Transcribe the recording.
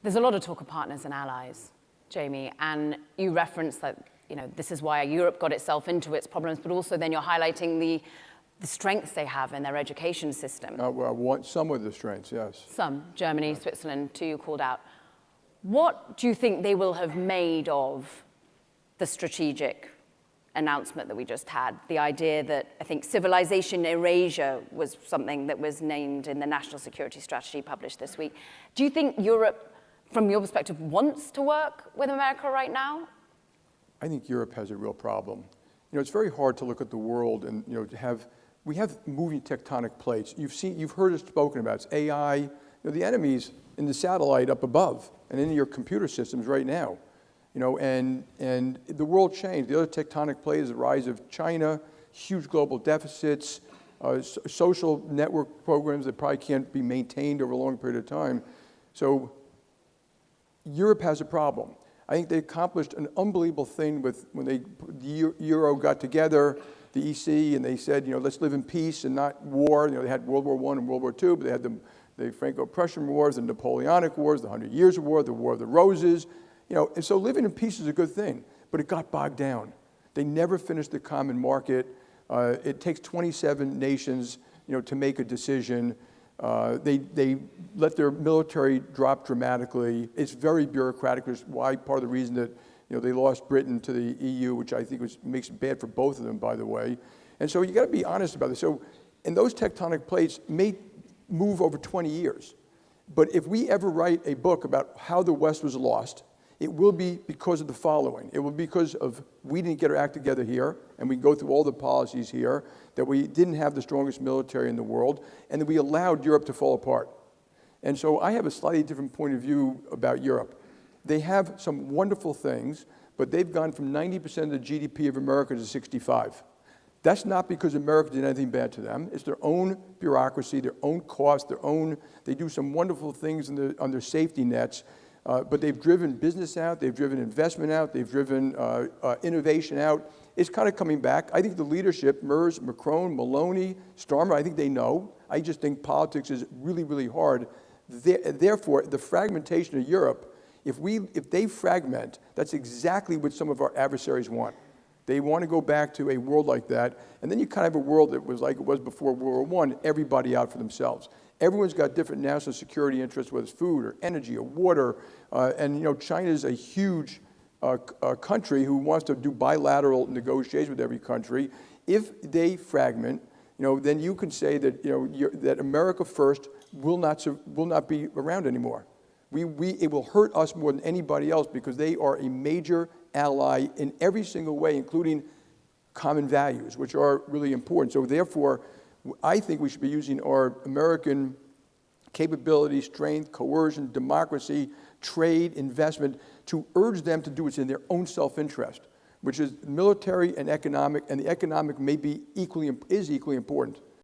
There's a lot of talk of partners and allies, Jamie, and you referenced that, this is why Europe got itself into its problems, but also then you're highlighting the strengths they have in their education system. Some of the strengths, yes. Some, Germany, Switzerland, two you called out. What do you think they will have made of the strategic announcement that we just had? The idea that, I think, civilization erasure was something that was named in the National Security Strategy published this week. Do you think Europe, from your perspective, wants to work with America right now? I think Europe has a real problem. It's very hard to look at the world and we have moving tectonic plates. You've heard us spoken about. It's AI. The enemy's in the satellite up above and in your computer systems right now. And the world changed. The other tectonic plate is the rise of China, huge global deficits, social network programs that probably can't be maintained over a long period of time. So Europe has a problem. I think they accomplished an unbelievable thing when the Euro got together, the EC, and they said, let's live in peace and not war. They had World War I and World War II, but they had the Franco-Prussian Wars, the Napoleonic Wars, the 100 Years' War, the War of the Roses. And so living in peace is a good thing, but it got bogged down. They never finished the common market. It takes 27 nations, to make a decision. They let their military drop dramatically. It's very bureaucratic, which is why part of the reason that they lost Britain to the EU, which I think makes it bad for both of them, by the way. And so you got to be honest about this. So, and those tectonic plates may move over 20 years. But if we ever write a book about how the West was lost, it will be because of the following. It will be because of we didn't get our act together here, and we go through all the policies here, that we didn't have the strongest military in the world, and that we allowed Europe to fall apart. And so I have a slightly different point of view about Europe. They have some wonderful things, but they've gone from 90% of the GDP of America to 65. That's not because America did anything bad to them. It's their own bureaucracy, their own costs, they do some wonderful things on their safety nets, but they've driven business out, they've driven investment out, they've driven innovation out. It's kind of coming back. I think the leadership, Merz, Macron, Maloney, Starmer, I think they know. I just think politics is really, really hard. Therefore, the fragmentation of Europe, if they fragment, that's exactly what some of our adversaries want. They want to go back to a world like that, and then you kind of have a world that was like it was before World War I, everybody out for themselves. Everyone's got different national security interests, whether it's food or energy or water, and China is a huge country who wants to do bilateral negotiations with every country. If they fragment, then you can say that that America first will not be around anymore. It will hurt us more than anybody else because they are a major ally in every single way, including common values, which are really important. So therefore, I think we should be using our American capability, strength, coercion, democracy, trade, investment to urge them to do what's in their own self-interest, which is military and economic, and the economic is equally important.